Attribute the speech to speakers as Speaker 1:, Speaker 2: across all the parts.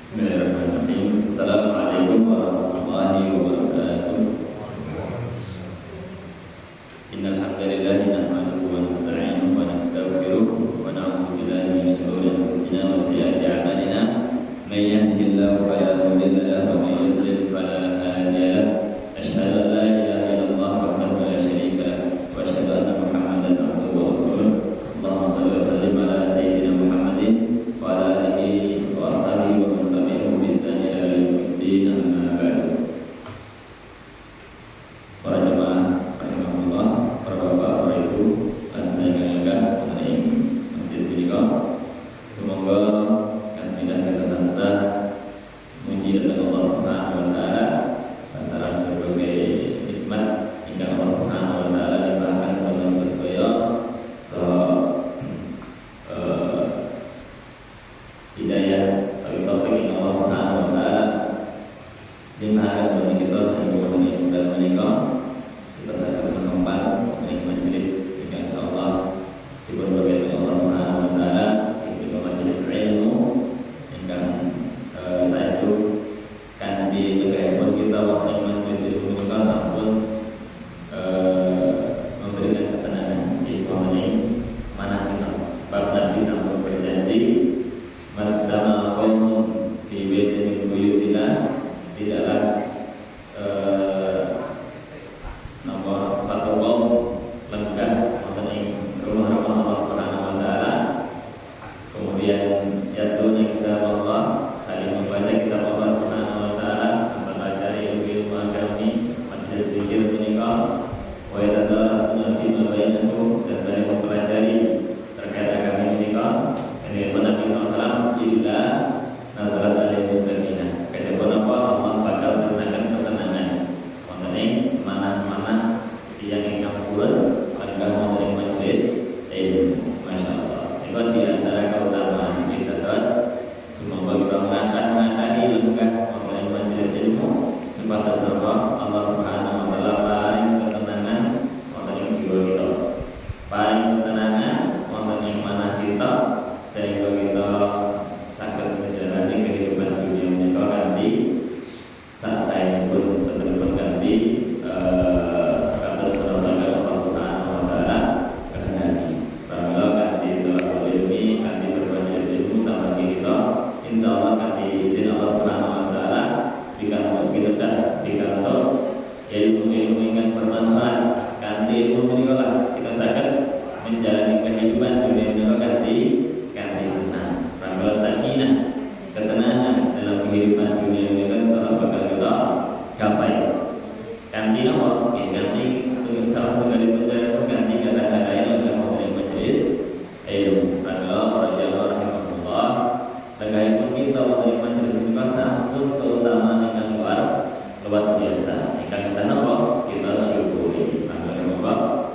Speaker 1: Bismillahirrahmanirrahim. Assalamualaikum warahmatullahi wabarakatuh. Innal hamdalillah nahmaduhu wa nasta'inuhu wa nastaghfiruh wa na'udzu billahi min shururi anfusina wa sayyiati a'malina. May yahdihillahu fala mudilla lahu wa may yudlil fala hadiya lahu. Asyhadu an la ilaha illallah wahdahu la syarika lahu wa asyhadu anna Muhammadan abduhu wa rasuluh. Allahumma shalli wa sallim ala sayyidina Muhammadin wa ala alihi wa ashabihi wa man tabi'ahum bi ihsan ila yaumil amma ba'du. Para jemaah rahimahullah, para bapak, para ibu, dan sedaya mengenai masjid Biliko. Semoga kasmidah kita tansah muji dan Allah Subhanahu wa taala antara berbagai nikmat hingga Allah Subhanahu wa taala limpahkan kepada kita sekalian. Hidayah bagi taufik Allah Subhanahu wa taala limpahkan kepada kita sehingga meninggal menikah kita sadar menempat mengenai majelis sehingga insyaallah diberkahi Allah Subhanahu wa taala di majelis ilmu yang saya itu kan di negara pun kita waktu majelis ilmu kita sampun memberikan ketenangan di mengenai mana kita sebab Nabi sampun berjanji Masdama qaumun fi baitin min buyutillah, tidaklah suatu kaum lenggah mengenai rumah-rumah Allah Subhanahu wa taala. Kemudian jatuhnya kitab Allah, saling membaca kitab Allah Subhanahu wa taala, mempelajari ilmu agami, majelis zikir menikah, wa yatadarasuna fi ma bainahum, dan saling mempelajari terkait agama menikah. Ini Nabi SAW illa nazalat alaihi sakinah. Kedua apa Allah bakal turunkan ketenangan mengenai mana-mana yang ingin buat pada mengenai majelis ilmu. Masya Allah. Itu di antara keutamaan kita terus. Semoga kita mengangkat lenggah mengenai majelis ilmu. Sebatas nama Allah Subhanahu wa taala paling ketenangan mengenai jiwa kita. Paling ketenangan mengenai mana kita sehingga kita sangat menjalani kehidupan dunia ini ganti saat saya pun benar-benar ganti atas penerbangan Allah Subhanahu wa taala kehendaki bahwa ganti telah ilmi ganti bermajelis ilmu sama kita insyaallah ganti izin Allah Subhanahu wa taala jika kita tak dikantor ilmu-ilmu yang bermanfaat ganti ilmu inilah kita sangat menjalani kehidupan dunia ini ganti tenang, ramai sakinah, ketenangan dalam kehidupan dunia ini kan salah bakal kita gapai. Ganti nomor, ganti salah satu kali penjara ganti kata-kata yang akan mengenai majelis ilmu. Adalah para jamaah rahimahullah. Tegaknya pun kita mengenai majelis ilmu sampun keutamaan yang luar biasa. Jika kita nomor, kita syukuri. Maka semoga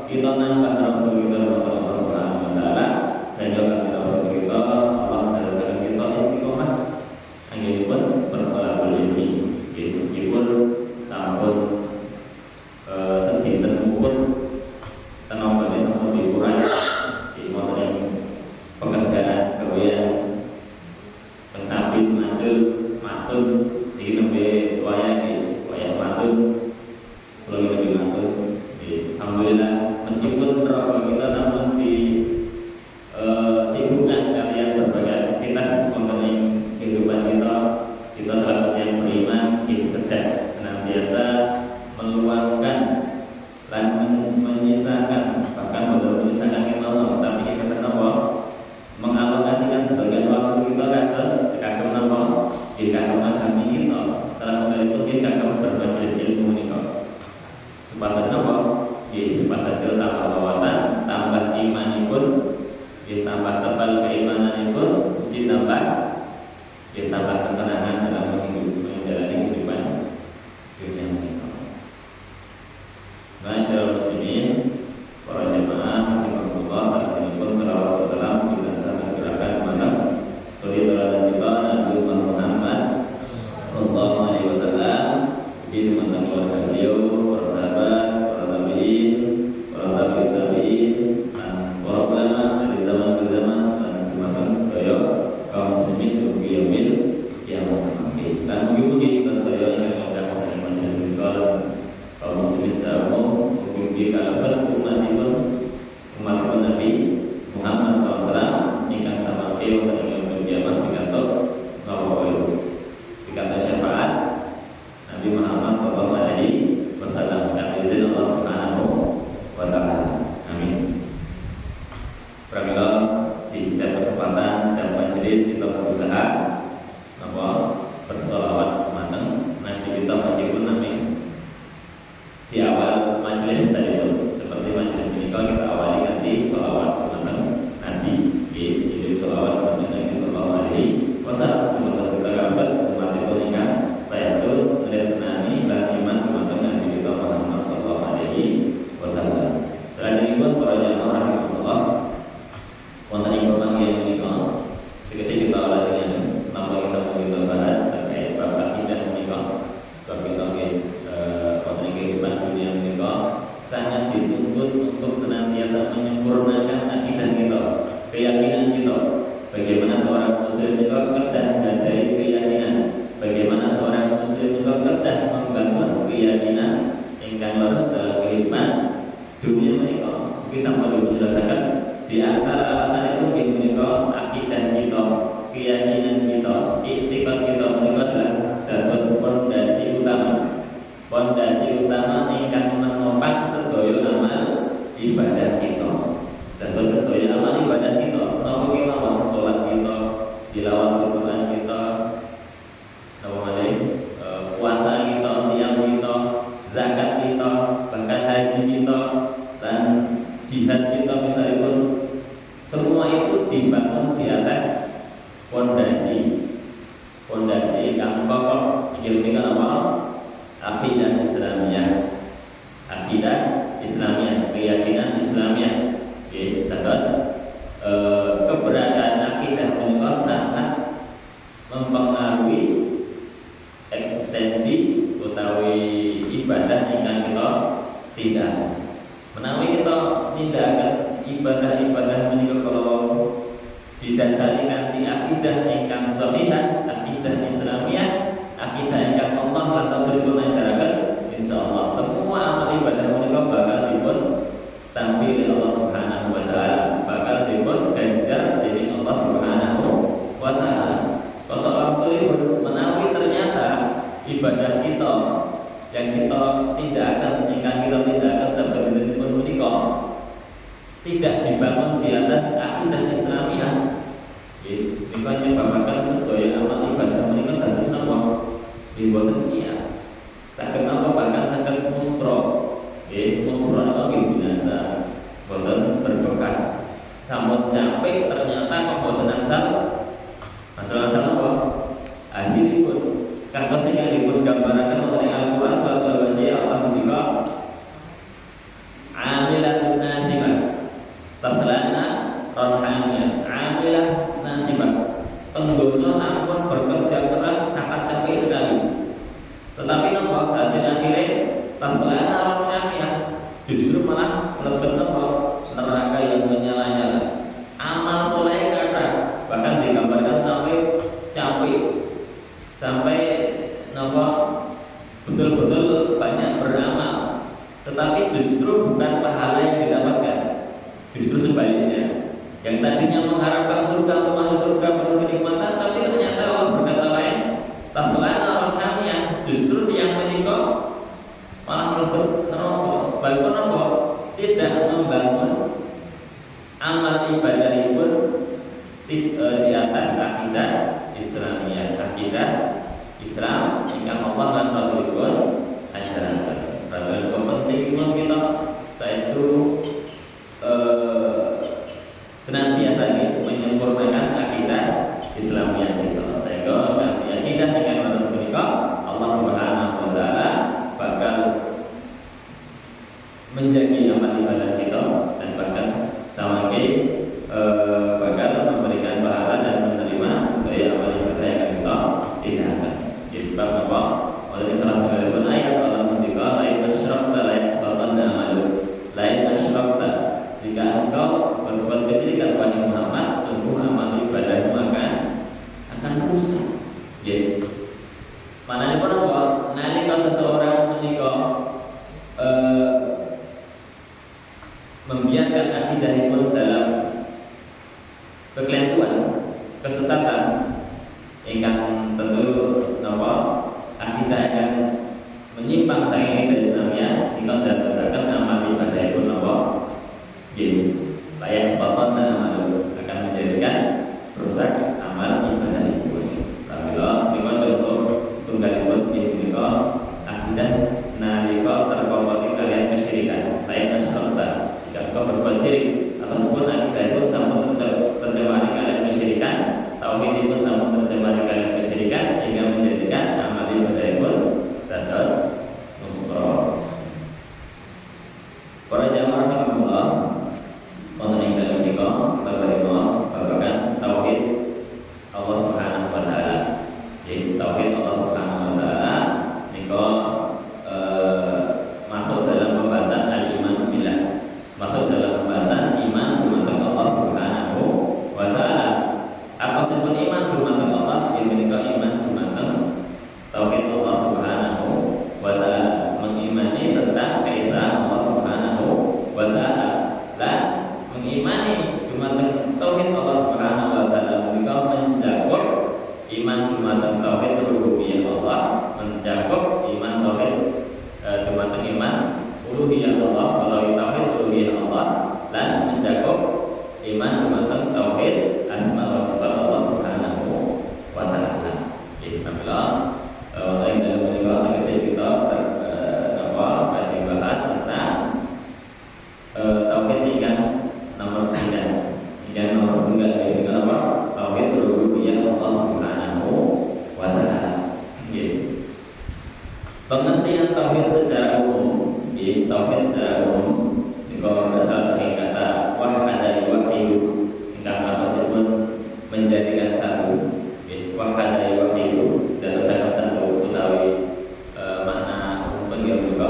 Speaker 1: kita nambah nafsu kita kepada Allah Subhanahu wa taala sehingga kita Allah dan kita istiqomah hanya pun bertolak ilmi meskipun sampun sedih terpukul tenang bagi sampun dikuras di motor pekerjaan kemudian pensabit matun di nembe wayang matun kalau lebih matun alhamdulillah meskipun rokok kita sampun di sibukkan kalian berbagai aktivitas mengenai kehidupan kita selamat yang beriman ibadah senantiasa meluangkan dan menyisakan bahkan belum menyisakan kita Allah tapi kita kenapa mengalokasikan sebagian waktu kita atas kagum nama di kagum kami kita salah satu itu kita kagum bermajelis ilmu ini sebatas nama sebatas kita tambah wawasan tambah iman pun ditambah tebal keimanan itu ditambah ketenangan dalam menjalani kehidupan dunia ini. Masyaallah muslimin, para jemaah rahimahullah, saat ini pun salawat wassalam kita sangat gerakan kepada suri teladan kita Nabi Muhammad sallallahu alaihi wasallam di teman-teman keluarga beliau, para sahabat, para tabi'in, para tabi'in, para ulama dari zaman ke zaman dan teman-teman sekalian kaum muslimin fondasi kang kokoh inggih menika napa akidah Islamiyah. Akidah Islamiyah, keyakinan Islamiyah. Nggih, terus keberadaan akidah menika sangat mempengaruhi eksistensi utawi ibadah ingkang kita tindak. Menawi kita nindakaken ibadah-ibadah menika kalau didasari kanthi akidah ingkang shahihah, akidah Islamiyah, akidah ingkang Allah lan Rasulullah ajaraken, insyaallah semua amal ibadah menika bakal dipun tampili Allah Subhanahu wa taala, bakal dipun ganjar dening Allah Subhanahu wa taala. Rasulullah menawi ternyata ibadah kita yang kita tindakan ingkang kita tindakan sebagai pun menika tidak dibangun di atas akidah Islamiyah, nggih menika nyebabaken sedaya amal ibadah menika dados napa boten iya saged napa bahkan saged muspro, nggih muspro napa nggih binasa boten berbekas sampun capek ternyata kok boten angsal masalah apa hasilipun kados ingkang dipun gambaraken wonten Al-Qur'an surat Al-Waqiah Allah menika amilatun nasibah taslana rohamnya amilah nasibah tenggono sampun bekerja keras sangat capek sekali, tetapi nopo hasil akhirnya taslana rohamnya justru malah mlebet nopo neraka yang menyala-nyala. Amal soleh kata bahkan digambarkan sampai capek, sampai nopo betul-betul banyak beramal, tetapi justru bukan pahala yang didapatkan. Justru sebaliknya, yang tadinya mengharapkan surga untuk masuk surga penuh kenikmatan, tapi ternyata Allah berkata lain, taslana rohamnya, justru yang menikah malah mlebet neraka. Sebabipun apa? Tidak membangun amal ibadahipun di atas akidah Islamiyah, akidah Islam ingkang Allah lan Rasulullah ajaraken. Padahal pentingipun kita saestu senantiasa menyempurnakan akidah Islamiyah kita, sehingga nanti akidah dengan harus menikah Allah Subhanahu wa taala bakal menjaga amal ibadah kita dan bahkan sama bakal memberikan pahala dan menerima sebagai amal ibadah yang kita tindakan. Sebab apa? Oleh salah satu ayat Allah menikah lain asyrakta lain batan amalu lain asyrakta, jika engkau berbuat kesyirikan kepada Muhammad, sungguh amal ibadahmu akan rusak. Jadi, mana pun apa? Nalika seseorang menikah membiarkan akidahipun dalam kekeliruan, kesesatan, ingkang tentu napa akidah akan menyimpang saking akidah Islamiyah, ingkang dadosaken amal ibadahipun napa jadi layak bapak dan amal akan menjadikan rusak amal ibadah itu. Apabila kita contoh setunggalipun kita akidah nalika terkawali kalian kesyirikan layak asyrakta, jika kau berbuat syirik ataupun akidah itu sampun tercemari kalian kesyirikan, tauhid itu sampun tercemari kalian kesyirikan, sehingga menjadikan amal ibadah itu dados muspro. Para jamaah rahimahullah, wonten ing dalem menika kita barinos babagan tauhid Allah Subhanahu wa taala. Yaitu tauhid Allah Subhanahu wa taala nika masuk dalam pembahasan al-iman billah. Masuk dalam pembahasan iman dumateng Allah Subhanahu wa taala. Atasipun iman dumateng Allah inggih menika iman dumateng tauhid Allah Subhanahu wa taala, mengimani tentang keesaan Allah Subhanahu wa taala. Dan mengimani dumateng tauhid Allah Subhanahu wa taala menika mencakup iman dumateng tauhid rububiyah Allah, mencakup iman tauhid dumateng iman uluhiyah Allah, melalui tauhid uluhiyah Allah, dan mencakup iman dumateng tauhid asma wa sifat Allah Subhanahu wa taala. Jadi apabila lain dalam menika saged kita bahas tentang tauhid ingkang nomor 9. Yang nomor 9 dengan apa? Tauhid rububiyah Allah Subhanahu wa Pengertian tauhid secara umum, tauhid secara umum, kalau berasal dari kata wahada yuwahidu, ingkang maksudipun menjadikan satu, wahada yuwahidu, dadosaken satu utawi makna umum juga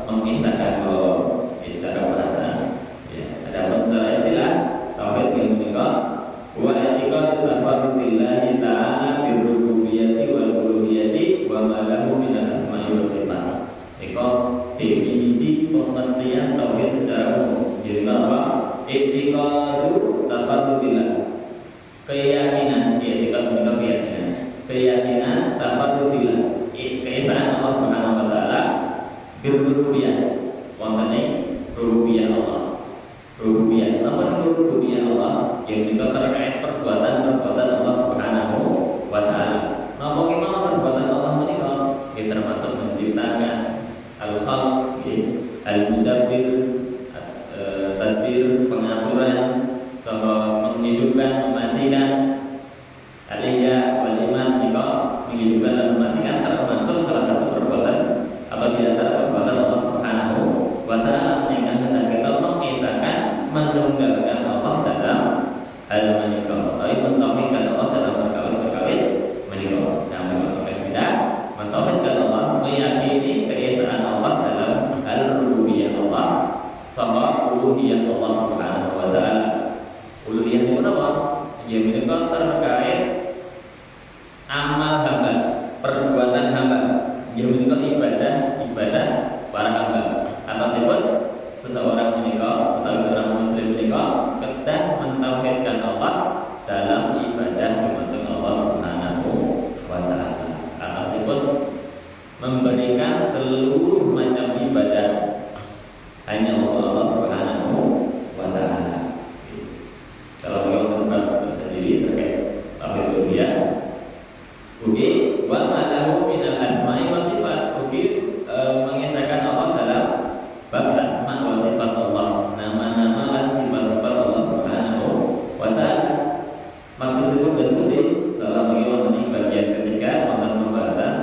Speaker 1: mengisahkan Allah secara bahasa. Adapun secara istilah tauhid yang juga wa i'tiqadu tafarrudillahi ta'ala birrububiyyati wal uluhiyyati wa ma lahu minal asma'i was sifat. Iko definisi pengertian tauhid secara umum. Jadi apa? I'tiqadu tafarrudillah. Keyakinan, keyakinan tafarrudillah. Keesaan Allah Subhanahu wa taala birrububiyyah. Wonten rububiyah Allah. Rububiyah. Apa itu rububiyah Allah? Yang juga terkait perbuatan-perbuatan Allah Subhanahu wa taala. Napa kemawon perbuatan Allah menika? Termasuk menciptakan, al-khalq, al-mudabbir, tadbir, pengaturan, sama menghidupkan, mematikan, aliyah, waliman, menghidupkan dan mematikan termasuk salah satu perbuatan atau di antara perbuatan Allah Subhanahu wa taala yang kita mengisahkan, menunggalkan Allah dalam hal menika, atau mentauhidkan Allah dalam perkawis-perkawis menika. Nah, perkawis beda, mentauhidkan Allah, meyakini keesaan Allah dalam hal rububiyah Allah sama uluhiyah Allah Subhanahu wa taala. Uluhiyah itu apa? Ya menika terkait amal hamba, perbuatan hamba. Ya menika ibadah para hamba. Atau sebut seseorang menika atau seorang muslim menika kedah mentauhidkan Allah dalam ibadah kepada Allah Subhanahu wa taala. Atau sebut memberikan seluruh macam ibadah hanya untuk Allah Subhanahu wa taala. Kalau beliau tempat tersendiri terkait tauhid uluhiyah. Oke, wa ma'lahu minal asma'i wa sifat. Oke, mengisahkan Allah dalam bab asma wa sifat Allah, nama-nama dan sifat-sifat Allah Subhanahu wa taala. Maksudipun seperti salah bagaimana bagian ketiga tentang pembahasan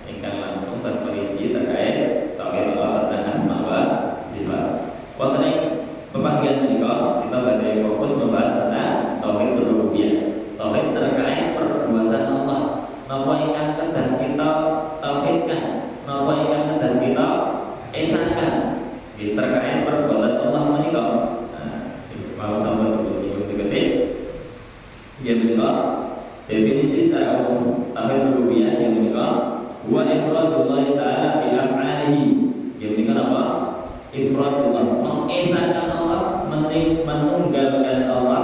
Speaker 1: ingkang langsung terperinci terkait tauhid Allah tentang asma wa sifat. Wonten ing pembagian menika kita badhe fokus membahas tentang tauhid rububiyah. Tauhid terkait perbuatan Allah. Napa ingkang kedah kita tauhidkan, napa ingkang kedah kita esakan terkait perbuatan Allah menika. Mau sampai sedikit ya menika definisi secara umum tauhid rububiyah yang menika wa ifradullah taala bi af'alihi. Yang menika apa? Ifradullah, mengesahkan Allah, menunggalkan Allah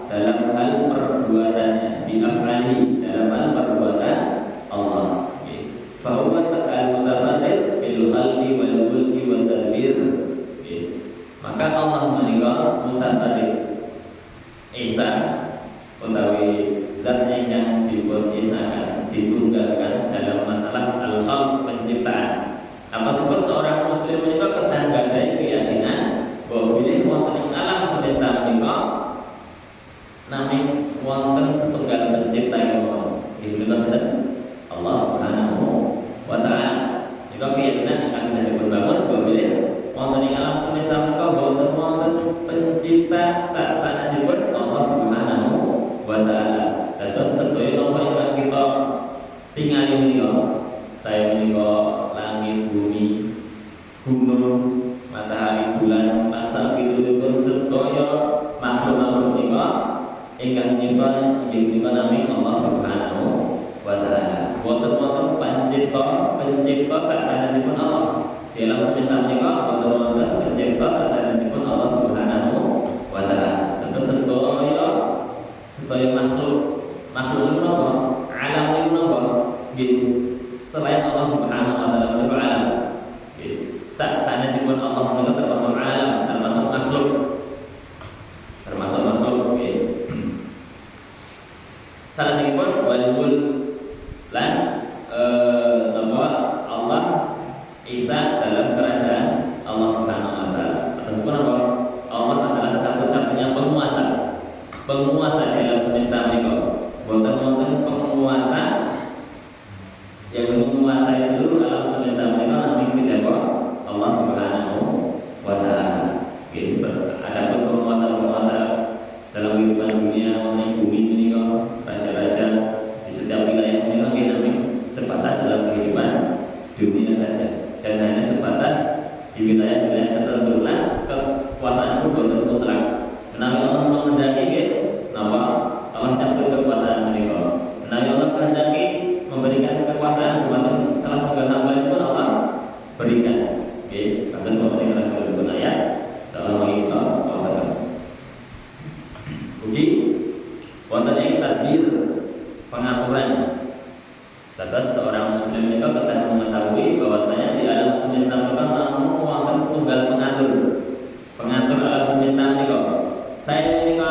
Speaker 1: dalam hal perbuatannya, bi af'alihi, dalam hal perbuatan Allah. Fa huwa al-mutafaddid bil khalqi wal mulki wat tadbir. Maka Allah menika mutafaddid, esa utawi zat yang dipun esakan, ditunggalkan dalam masalah al-khalq, penciptaan. Apa sebut seorang muslim menika kedah gadai keyakinan bahwa bilih wonten ing alam semesta menika namung wonten setunggal pencipta kemawon. Inggih sinten? Allah Subhanahu wa taala. Nika keyakinan ingkang kedah dibangun bahwa bilih wonten ing alam semesta menika wonten pencipta sanesipun Allah Subhanahu wa taala. Dados sedaya napa ingkang kita tingali menika, saya menika langit, bumi, gunung, matahari, bulan, tansah pitulunipun sedaya makhluk-makhluk menika ingkang nyipta inggih menika namung Allah Subhanahu wa taala. Wonten pencipta sanesipun Allah. Di alam semesta menika wonten pencipta sanesipun Allah Subhanahu wa taala. Tentu sedaya makhluk menapa? Alam niku menapa? Nggih, selain Allah Subhanahu wa taala menika alam. Nggih, sanesipun Allah menika termasuk alam, termasuk makhluk. Nggih. Salajengipun wal mulk lan Allah Isa dalam kerajaan Allah Subhanahu wa taala. Atasipun apa? Allah adalah satu-satunya penguasa di alam semesta menika. Boten wonten di wilayah-wilayah tertentu lah kekuasaan itu boten mutlak. Menawi Allah menghendaki nggih napa Allah cabut kekuasaan menika. Menawi Allah kehendaki memberikan kekuasaan dumateng salah setunggal hamba pun Allah berikan. Nggih, kados mawon salah setunggal ayat salam kita wasallam. Ugi wonten ing tadbir pengaturan. Tetes seorang muslim itu kita mengetahui bahwasanya di alam semesta itu namun wonten setunggal pengatur alam semesta menika. Saya menika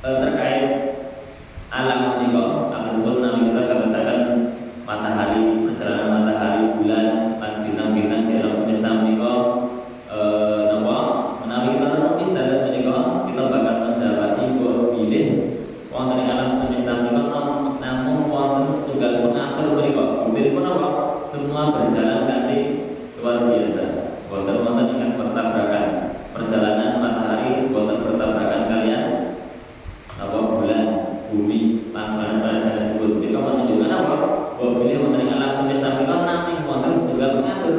Speaker 1: terkait alam menika akan sebut nami kita kabasaken matahari, perjalanan matahari, bulan, bintang-bintang di alam semesta menika napa menawi kita renungi sadar menika kita bakal mendapati bahwa bilih wonten ing alam semesta menika namun wonten setunggal pengatur menika. Buktinipun apa? Semua berjalan kanthi luar biasa. Wonten ingkang bertabrakan. Perjalanan matahari boten bertabrakan kalian apa bulan, bumi, planet-planet saya sebut. Itu menunjukkan apa? Bahwa bilih wonten ing alam semesta menika namung wonten setunggal pengatur.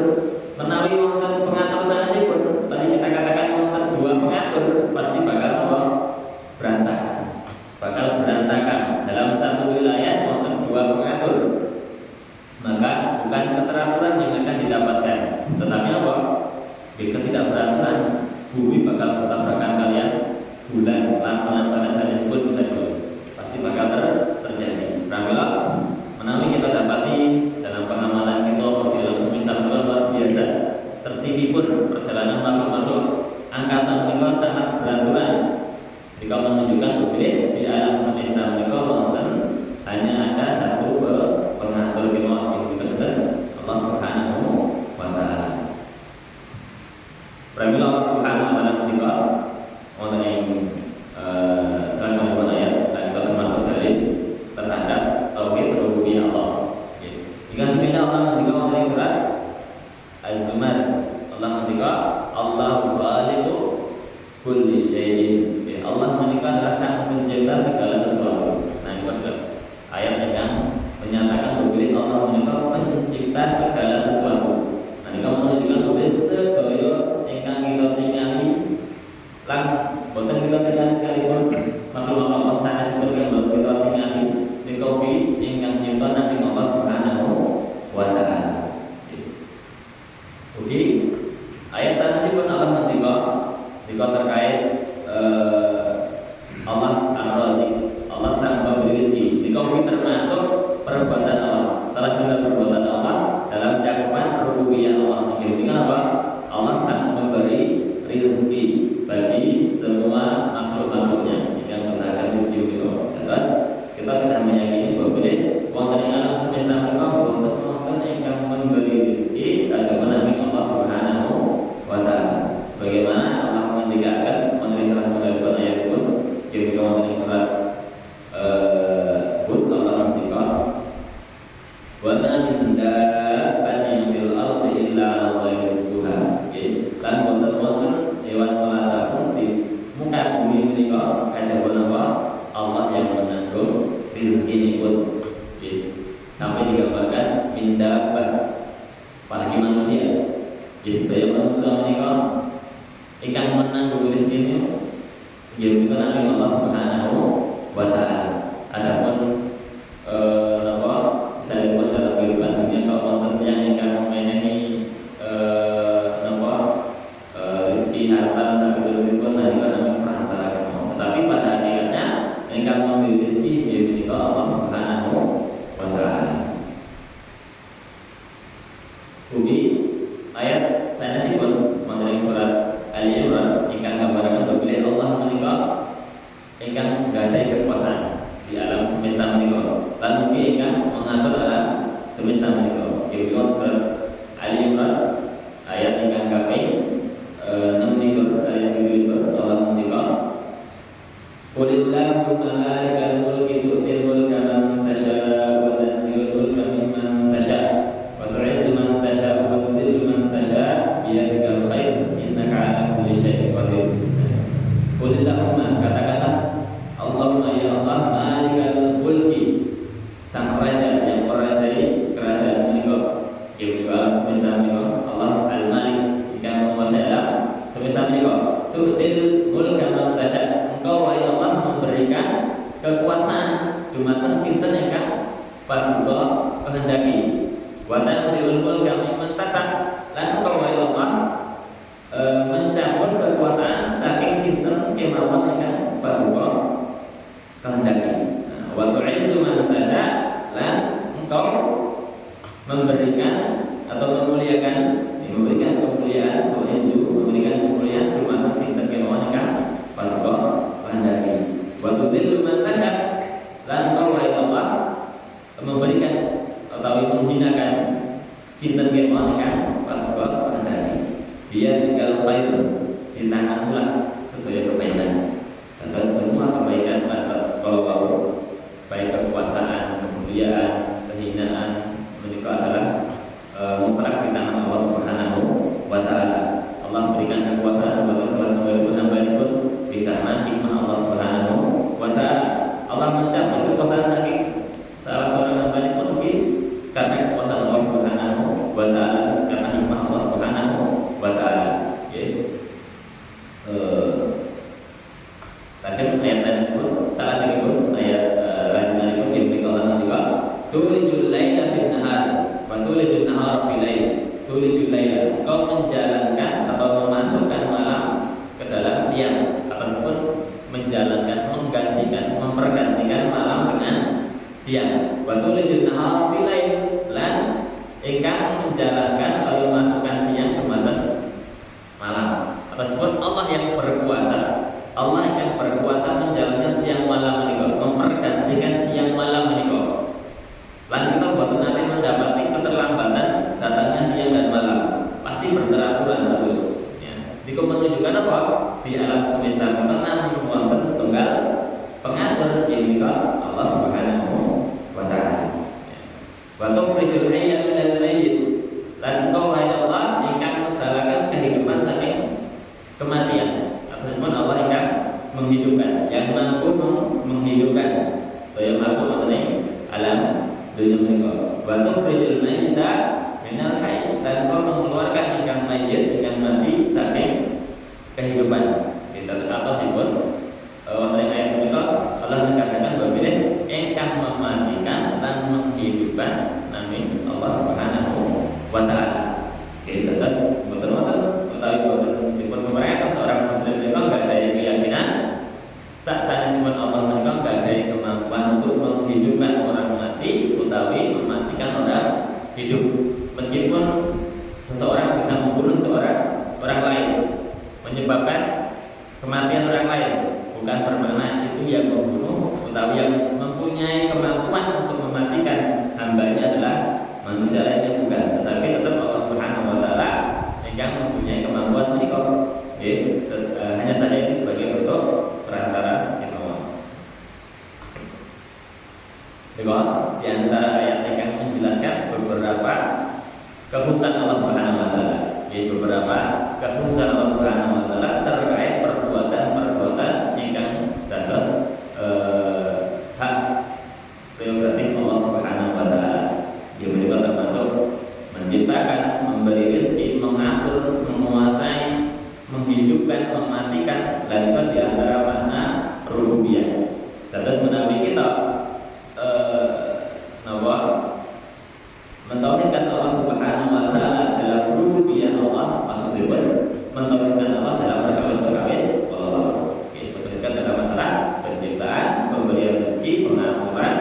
Speaker 1: Menawi wonten pengatur sanesipun, tadi kita katakan wonten dua pengatur, pasti bakal apa? Berantakan. Bakal berantakan. Dalam satu wilayah wonten dua pengatur. Maka bukan keteraturan yang akan didapatkan, tetapi apa? Ketidakberaturan. Bumi bakal bertabrakan kalian, bulan, planet saya sebut bisa itu pasti bakal terjadi. Pramila menawi kita dapati dalam pengamatan kita di dalam semesta luar biasa. Tertibipun perjalanan makhluk-makhluk angkasa menika sangat beraturan. Jika menunjukkan berbeda di alam semesta menika wonten hanya ada satu pengatur yang disebut Allah Subhanahu wa taala. Pramila Allah Subhanahu wa taala menika wonten ing salah satu ayat dan kita termasuk dalil terhadap tauhid rububiyah Allah. Jika sebenarnya Allah menika wonten ing surat Az-Zumar, Allah menika Allahu khaliqu kulli syai'in. Allah menika adalah sang pencipta segala sesuatu. Nah, ini jelas. Ayat yang menyatakan bahwa Allah menika pencipta segala sesuatu. Nah, ini menunjukkan bahwa sedaya ingkang kita tingali lan boten kita tingali sekalipun makhluk Allah sanes seperti yang kita tingali nika ugi ingkang nyipta namung Allah Subhanahu wa taala. Ugi ayat sanesipun Allah menika terkait Allah Ar-Razik, Allah sang pemberi rezeki. Nika ugi termasuk perbuatan Allah. Salah satu perbuatan Allah dalam cakupan rububiyah Allah. Ini apa? Allah sang memberi rezeki bagi semua makhluk-makhluknya. Jika mengatakan rezeki itu, terus kita tidak meyakini bahwa wonten ing alam semesta menika wonten ingkang memberi rezeki kagem nami Allah Subhanahu wa taala. Sebagaimana Allah mengendikaken mengenai salah satu ayat pun ketika wonten ing surat Hud Allah menika wa ma min dabbatin fil ardi illa 'alallahi rizquha. Lan wonten hewan melata pun di muka bumi menika kajaba napa Allah yang menanggung rezekinipun. Sampai digambarkan min dabbah apalagi manusia. Sedaya manusia menika ingkang menanggung rezekinya yaitu nami Allah Subhanahu wa taala. Adapun misalnya dalam kehidupan dunia kalau wonten yang ingkang menehi rezeki harta tapi turunipun nalika nami perantara kemau. Tetapi pada hakikatnya ingkang memberi rezeki yaitu Allah Subhanahu wa taala. Ugi ayat sanesipun wonten ing surat Ali Imran ingkang gambaran bahwa Allah menika ingkang gadhahi kekuasaan di alam semesta menika. Lan ugi ingkang mengatur alam semesta menika. Iki surat Ali Imran ayat ingkang kaping 6 ayat 7 Allah menika Qulillahumma malikal mulki tu'til mulka man tasha' wa tanzi'ul mulka mimman tasha' wa tu'izzu man tasha' wa tudhillu man tasha' biyadikal khair innaka 'ala kulli syai'in qadir. Qulillahumma katakanlah Allahumma ya Allah kehendaki. Wa tanzi'ul mulka mimman tas'a, lan engkau wahai Allah mencabut kekuasaan saking sinten kemawon ingkang paduka kehendaki. Wa tu'izzu man tas'a, lan engkau memberikan atau memuliakan kemuliaan, memberikan kemuliaan dumateng sinten kemawon ingkang paduka kehendaki. Wa tudhillu man tas'a, lan engkau wahai Allah memberikan atau menghinakan sinten kemawon ingkang paduka kehendaki. Biyadikal khair, di tanganmu sedaya kebaikan. Atas semua kebaikan kalau mau baik kekuasaan, kemuliaan, kehinaan menika adalah mutlak di tangan Allah Subhanahu wa taala. Allah memberikan kekuasaan kepada salah satu hamba-Nya karena hikmah Allah Subhanahu wa taala. Allah mencabut kekuasaan saking salah seorang hamba-Nya karena kekuasaan Allah Subhanahu wa taala, karena hikmah Allah Subhanahu wa taala. Lajeng ayat saya disebut salah satu ayat lanjutan itu yang dikatakan juga tulijul laila fil nahar wa tulijul nahar fil lail. Tulijul laila, kau menjalankan atau memasukkan malam ke dalam siang, ataupun menjalankan, mempergantikan malam dengan siang. Wa tulijul nahar fil lail, lan ingkang menjalankan atau memasukkan siang ke malam. Ataupun Allah yang berkuasa, Allah yang berkuasa menjalankan siang malam menika, mempergantikan siang malam menika. Lan kita buat nanti mendapati keterlambatan datangnya siang dan malam, pasti berteraturan terus. Ya. Itu menunjukkan apa? Di alam semesta kita namun wonten setunggal pengatur yang menika Allah Subhanahu wa taala. Wa tukhrijul hayya minal mayyit, lan engkau wahai Allah ingkang mendalakan kehidupan saking kematian. Ataupun Allah ingkang menghidupkan, yang mampu menghidupkan supaya mampu mengenai alam dunia menika. Wa tukhrijul mayyita minal hayy, dan engkau mengeluarkan ingkang mayyit, ingkang mati saking kehidupan. Kita atosipun wonten ayat menika Allah menyatakan bahwa ingkang mematikan dan menghidupkan nami Allah Subhanahu wa taala. Kita terus betul-betul utawi dipun kemarakan seorang muslim itu enggak ada keyakinan sanesipun Allah menika enggak ada kemampuan untuk menghidupkan orang mati utawi mematikan orang hidup. Meskipun seseorang bisa membunuh orang lain, menyebabkan kematian orang lain, bukan bermakna itu yang membunuh utawi yang mempunyai kemampuan untuk mematikan hambanya adalah manusia lainnya, bukan, tetapi tetap Allah Subhanahu wa taala yang mempunyai kemampuan menika. Hanya saja itu sebagai bentuk perantara kita. Di antara ayat yang menjelaskan beberapa kekhususan Allah Subhanahu wa taala, yaitu beberapa kekhususan Allah Subhanahu wa taala terkait perbuatan yang dados hak prerogatif Allah Subhanahu wa taala. Dia menika termasuk menciptakan, memberi rezeki, mengatur, menguasai, menghidupkan, mematikan, dan itu di antara makna rububiyah. Terus menawi kita mentauhidkan Allah Subhanahu wa taala dalam rububiyah Allah, maksudnya mentauhidkan Allah dalam berkawis Allah. Mentauhidkan dalam masalah penciptaan, pemberian rezeki, pengaturan,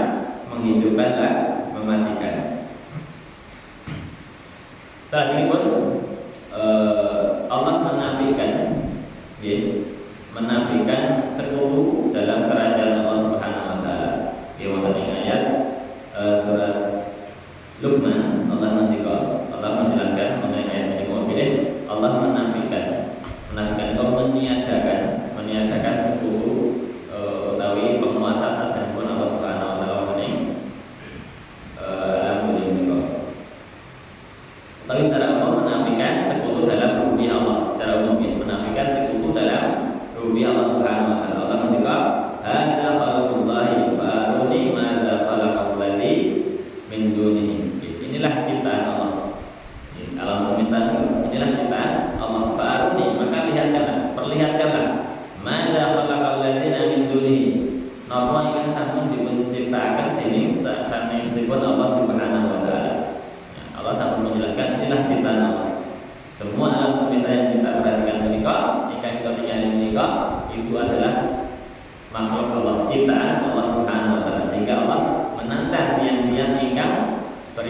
Speaker 1: menghidupkan dan mematikan. Selanjutnya pun Allah menafikan sekutu dalam kerajaan Allah Subhanahu wa taala. Di ayat surat Luqman Allah menjelaskan mengenai ayat ini. Allah menafikan atau meniadakan sekutu utawi penguasa sasampun Allah Subhanahu wa taala mengenai alam dunia menika. Tapi secara umum menafikan sekutu dalam rububiyah Allah. Secara umum menafikan sekutu dalam rububiyah Allah Subhanahu wa taala. Allah mendekat hadza khalqullahi fa'aruni madza khalaqal ladzi min dunihi. Inilah ciptaan Allah. Alam semesta inilah ciptaan Allah. Fa'aruni, maka perlihatkanlah madza khalaqal ladzina min dunihi. Napa ingkang sampun dipun ciptakaken dening sanesipun Allah Subhanahu wa taala.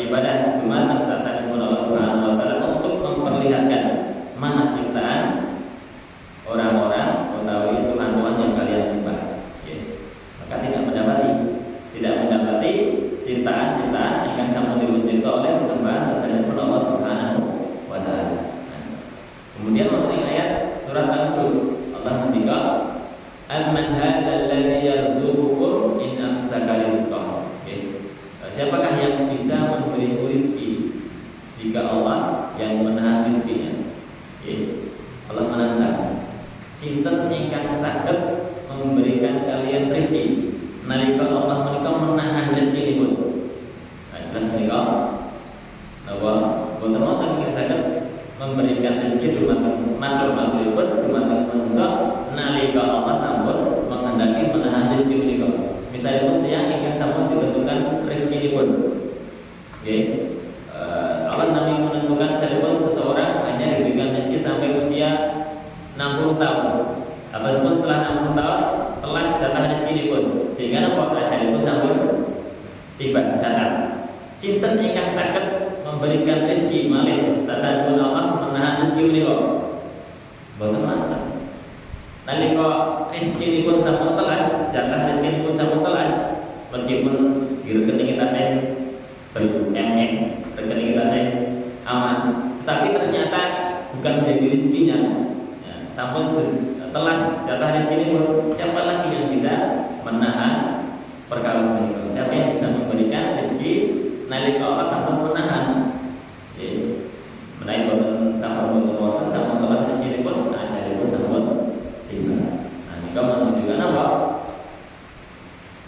Speaker 1: beribadah dumateng sasanesipun Allah Subhanahu wa taala untuk memperlihatkan mana ciptaan orang-orang utawi Tuhan-Tuhan yang kalian sembah. Maka tidak mendapati ciptaan-ciptaan ingkang sampun dipuncipta oleh sesembahan sasanesipun Allah Subhanahu wa taala. Kemudian wonten ayat surat Al-Mulk Allah ngendika amman hadzal ladzi yarzuqukum in amsaka rizqah. Siapakah yang bisa memberi rezeki jika Allah yang menahan rezekinya? Allah menantang. Sinten ingkang saged memberikan kalian rezeki nalika Allah menika menahan rezekinipun. Jelas menika napa boten wonten ingkang saged memberikan rezeki dumateng makhluk-makhlukipun dumateng manusia nalika Allah sampun menghendaki menahan rezeki menika. Misalipun tiyang ingkang sampun ditentukan rezekinipun. Allah namanya menentukan sekalipun seseorang hanya diberikan rezeki sampai usia 60 tahun ataupun setelah 60 tahun telah jatah rezekinipun sehingga napa ajalipun sampun tiba datang. Sinten ingkang saged memberikan rezeki malih sasampun Allah menahan rezeki menika? Boten wonten. Nalika rezekinipun sampun telas, jatah rezekinipun sampun telas, meskipun di rekening kita saya ber-MM, rekening kita saya aman, tapi ternyata bukan menjadi rezekinya. Sampun telas jatah rezekinipun, siapa lagi yang bisa menahan perkara menika? Siapa yang bisa memberikan rezeki nalika Allah sampun menahan? Menawi boten sampun wonten sampun telas rezekinipun, ajalipun sampun tiba. Nika menunjukkan apa?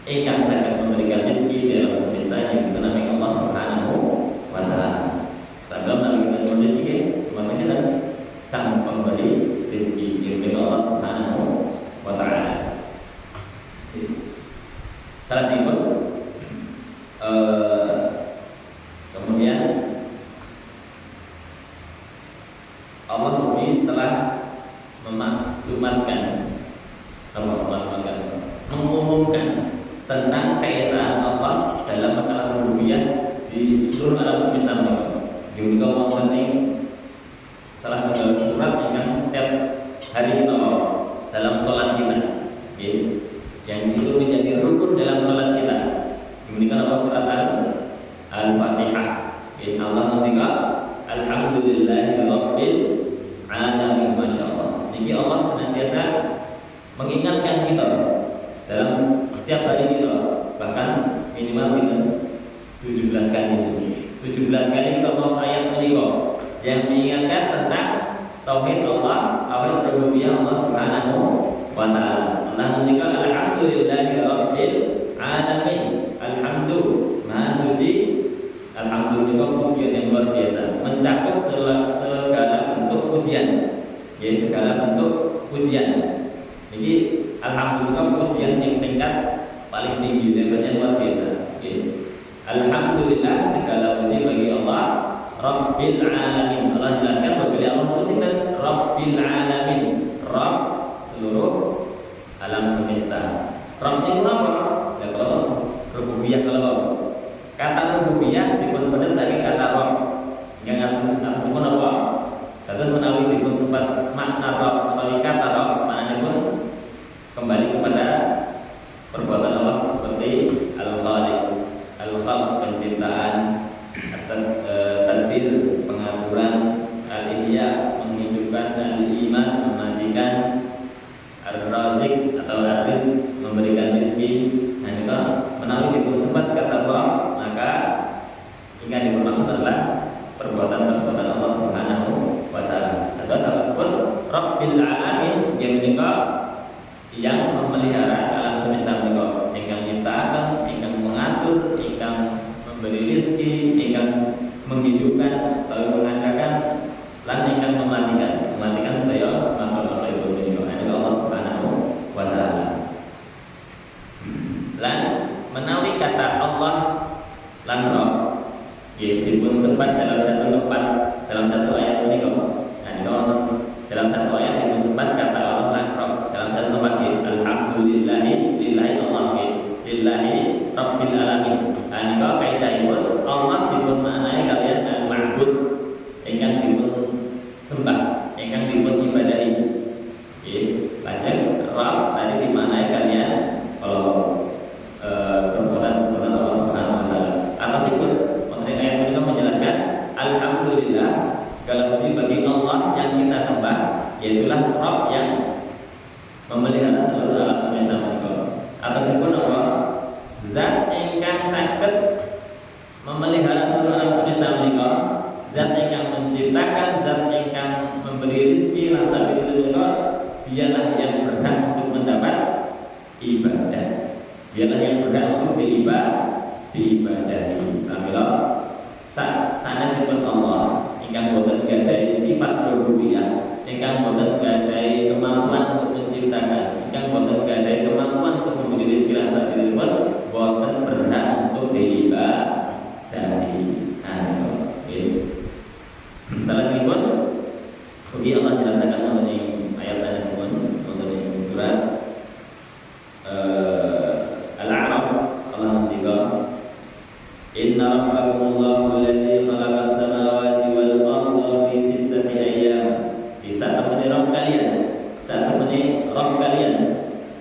Speaker 1: Ingkang saged memberikan rezeki di alam semesta yang dinamai Allah Subhanahu wa taala. Dalam nalika kita rezeki, manusia dan sang pemberi rezeki yaitu Allah Subhanahu wa taala. Salahipun kemudian Allah lebih telah mengumumkan tentang keesaan Allah dalam masalah rububiyah di seluruh alam semesta menika. Demikian wonten ing salah satu surat yang setiap hari kita baca dalam sholat kita, yang itu menjadi rukun dalam sholat kita. Demikian apa surat Al-Fatihah. Allah ngendika alhamdulillahirabbil alamin. Masyaallah. Jadi Allah senantiasa mengingatkan kita dalam setiap hari kita, bahkan minimal kita 17 kali. 17 kali kita mau ayat menika yang mengingatkan tentang tauhid Allah, tauhid rububiyah Allah Subhanahu wa taala. Allah ngendika alhamdulillahirabbil alamin. Alhamdu maha suci. Alhamdulillah pujian yang luar biasa, mencakup segala bentuk pujian. Segala bentuk pujian. Jadi alhamdulillah pujian yang tingkat paling tinggi, levelnya luar biasa. Alhamdulillah segala puji bagi Allah Rabbil alamin. Allah jelaskan bahwa Allah merupakan Rabbil alamin, Rabb seluruh alam semesta. Rabb itu apa? Ya kalau rububiyah, kalau kata rububiyah dipun saking kata Rabb yang artinya apa? Terus menawi dipun sempat makna Rabb atau kata Rabb maknanya pun kembali kepada perbuatan Allah seperti Al-Khaliq, Al-Khalq penciptaan, tadbir pengaturan, Al-Ihya menghidupkan, Al-Iman mematikan, Ar-Razik atau Ar-Rizq memberikan rezeki. Nah itu menawi dipun sempat kata Rabb, maka yang dimaksud adalah perbuatan-perbuatan Allah Subhanahu wa taala. Atau salah sebut Rabbil alamin yang menika yang memelihara alam semesta menika, ingkang nyiptaaken, ingkang mengatur, ingkang memberi rezeki, ingkang menghidupkan, lalu mengadakan, lan ingkang mematikan sedaya makhluk itu menika Allah Subhanahu wa taala. Lan menawi kata Allah lan Rabb dipun sempat dalam satu tempat dalam satu ayat menika. Dalam satu ayat dipun sempat kata Allah lan Rabb dalam satu tempat alhamdulillahi lillahi Allah lillahi rabbil alamin. Nika kaidahipun Allah dipun yaitulah Rabb yang memelihara seluruh alam semesta menika. Ataupun apa? Zat ingkang saged memelihara seluruh alam semesta menika, zat ingkang menciptakan, zat ingkang memberi rezeki lan sabit menika, dialah yang berhak untuk mendapat ibadah. Dialah yang berhak untuk diibadahi. Pramila sanesipun Allah ingkang boten gadhahi sifat rububiyah, ingkang boten gadhahi kemampuan untuk menciptakan, ingkang boten gadhahi kemampuan untuk memberi rezeki lan sabitipun, boten berhak untuk diibadahi. Salajengipun ugi Allah jelasaken wonten ing ayat sanesipun wonten ing surat Al-A'raf. Allah ngendika, inna rabbakumullahu alladzi khalaqas samawati wal arda fi sittati ayyam. Di saat temene Rabb kalian,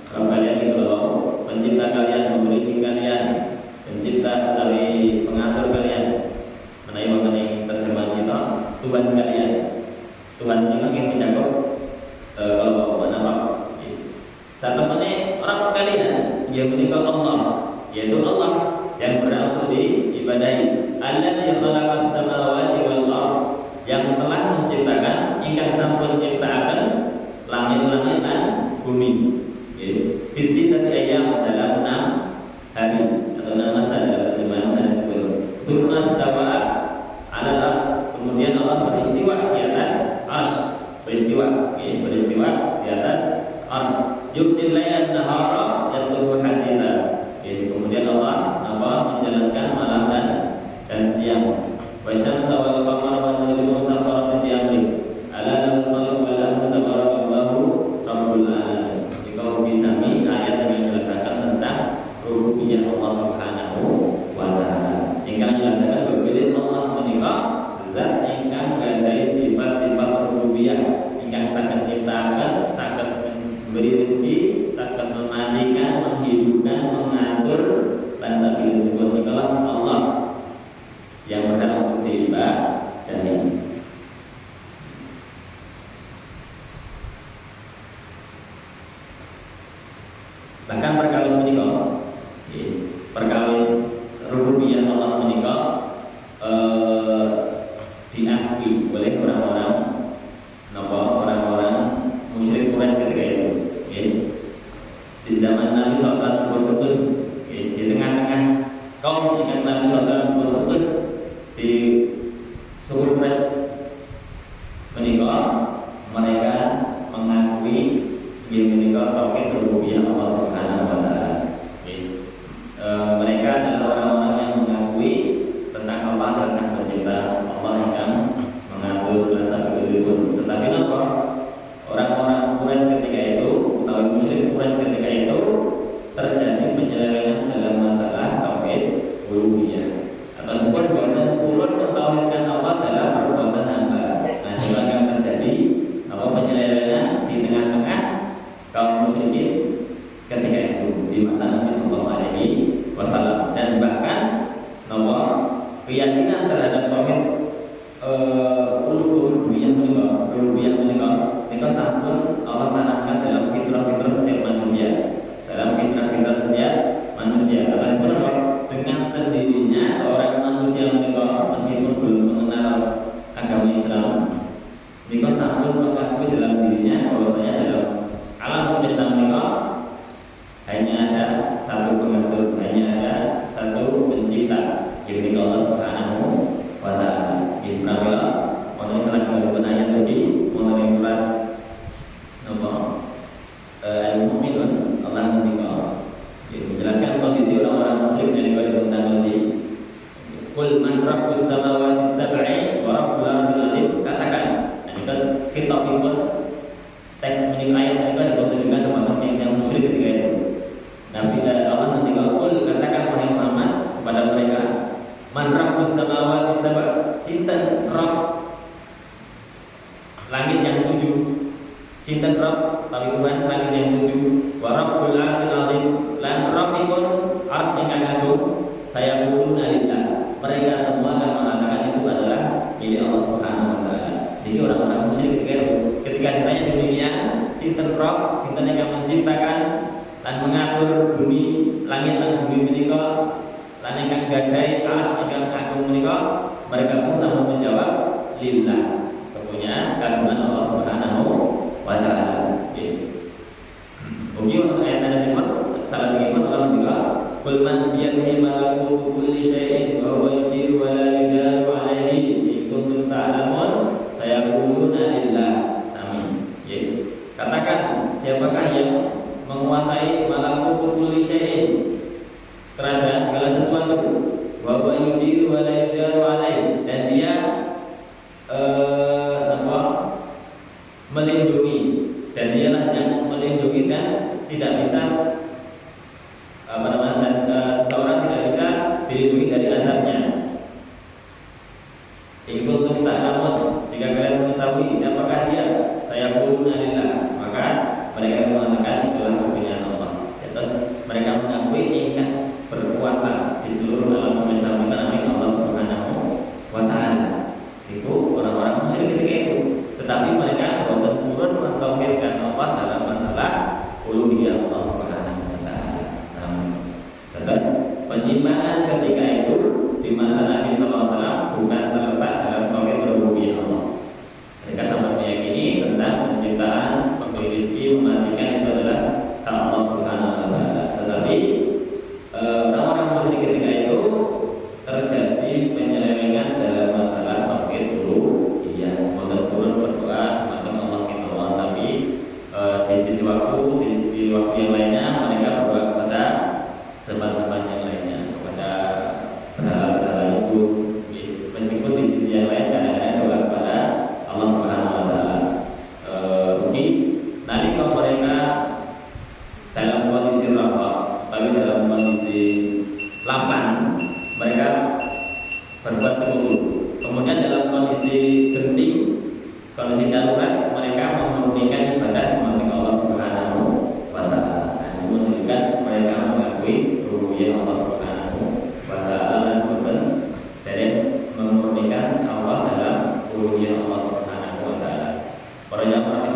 Speaker 1: Rabb kalian itu loh, pencipta kalian, pemberi rezeki kalian, pencipta dari pengatur kalian. Menawi wonten ing terjemahan kita, Tuhan kalian. Tuhan ini yang mencakup kalau mana Rabb. Saat temene Rabb kalian, dia menika Allah, yaitu Allah yang berhak untuk diibadahi. Alladzi khalaqas samawati wal ardh, yang telah menciptakan, ingkang sampun nyiptakaken langit-langit lan bumi. Nggih. Fi sittati ayyam, dalam 6 hari atau 6 masa dalam terjemahan hadis sebelum. Tsumma stawa 'alal arsy, kemudian Allah beristiwa di atas arsy. Beristiwa di atas arsy. Yuksil laila nahara yatlubu haditha. Kemudian Allah menjalankan malam dan siang. Wasyamsa wal qamara wan nujumu musakhkharatin bi amri. Ala lahul khalqu wal amru tabarakallahu rabbul alamin. Jika sami ayat yang menjelaskan tentang rububiyah Allah Subhanahu wa taala. Ingkang menjelaskan bahwa Allah menika zat ingkang gadhahi sifat-sifat rububiyah, ingkang saged nyiptaken, saged memberi rezeki, saged mematikan, menghidupkan, mengatur lan sabillipun nikalah Allah yang berhak untuk diibadahi. Bahkan perkawis menika, perkawis rububiyah Allah menika diakui oleh orang-orang musyrik Quraisy ketika itu. Di zaman Nabi SAW berutus, di tengah-tengah kaum yang Nabi SAW berutus di suku Quraisy menika, mereka mengakui dia menika tauhid rububiyah Allah Subhanahu wa taala. Mereka adalah orang-orang yang mengakui tentang Allah adalah Sang Pencipta, Allah yang mengatur dan sabillipun. Tetapi napa? Orang-orang Quraisy ketika itu, atau musyrik Quraisy ketika itu terjadi penyelewengan dalam masalah tauhid rububiyah. Atau sebuah perbuatan turun mentauhidkan Allah dalam perbuatan hamba. Nah, juga terjadi penyelewengan di tengah-tengah kaum musyrikin ketika itu di masa Nabi Sallallahu Alaihi Wasallam. Dan bahkan keyakinan terhadap tauhid rububiyah menika sampun Allah tanamkan dalam fitrah-fitrah setiap manusia. Atas sebab dengan sendirinya seorang manusia menika meskipun belum mengenal agama Islam, menika sampun mengakui dalam dirinya bahwasanya dalam alam semesta menika hanya ada satu pengatur, hanya ada satu pencipta, yaitu Allah Subhanahu wa taala. Pramila wonten salah satu ayat lagi wonten ing surat Al-Mu'minun, Allah ngendika menjelaskan kondisi orang-orang musyrik yang diberikan nanti. Qul man rabbus samawati sab'i wa rabbul arsyil azim, katakan. Ini kan khitabipun teks menika ayat menika ditujukan kepada yang musyrik ketika itu. Nabi Allah ngendika, qul katakan wahai Muhammad kepada mereka, man rabbus samawati sab'i, sinten Rabb langit yang 7, sinten Rabb tapi Tuhan langit yang 7, wa rabbul arsyil azim, lan Rabbipun arsy ingkang agung. Saya quluna lillah, mereka semua akan mengatakan itu adalah milik Allah Subhanahu wa taala. Jadi orang-orang musyrik ketika ditanya sinten Rob sinten ingkang menciptakan lan mengatur bumi langit lan bumi menika lan ingkang gadhahi arsy ingkang agung menika, mereka pun sama menjawab lillah, kepunyaan kagungan Allah Subhanahu wa taala. Mungkin untuk ayat sana simpan salah sikipun Allah juga qul man biyadihi malakutu kulli syai'in wa huwa yujiru wa la yujaru alaihi in kuntum ta'lamun sayaquluna lillah. Sami. Katakan, siapakah yang menguasai malakutu kulli syai'in, kerajaan segala sesuatu, wa huwa yujiru wa la yujaru alaihi, dan dia melindungi, dan dialah yang melindungi dan tidak bisa seseorang tidak bisa dilindungi dari azabnya. In kuntum ta'lamun, jika kalian mengetahui siapakah dia, saya quluna lillah, maka mereka mengatakan itulah kepunyaan Allah. Terus mereka mengakui ingkang berkuasa di seluruh alam semesta menawi Allah Subhanahu wa taala. Itu orang-orang musyrik ketika itu. Tetapi mereka boten purun mentauhidkan Allah dalam masalah uluhiyah Allah Subhanahu wa taala. Terus penyimpangan ketika itu di masa Nabi sallallahu alaihi wasallam bukan terletak dalam tauhid rububiyah Allah. Mereka sampai meyakini tentang penciptaan, pemberi rezeki, mematikan itu adalah hak Allah Subhanahu wa taala. Tetapi orang-orang musyrik ketika itu terjadi penyelewengan dalam masalah tauhid uluhiyah. Boten purun berdoa kepada Allah Allah, tapi di sisi waktu di waktu yang lainnya mereka berdoa kepada sembahan yang lainnya, kepada berhala-berhala itu, meskipun di sisi yang lain kadang-kadang doa kepada Allah Subhanahu wa taala. Mungkin nalika mereka dalam kondisi rafa, tapi dalam kondisi lapang, mereka berbuat sekutu. Kemudian dalam kondisi genting, kondisi darurat, mereka memurnikan ibadah kepada Allah Subhanahu wa taala. Ini menunjukkan mereka mengakui rububiyah Allah Subhanahu wa taala dan memurnikan Allah dalam uluhiyah Allah Subhanahu wa taala. Para jamaah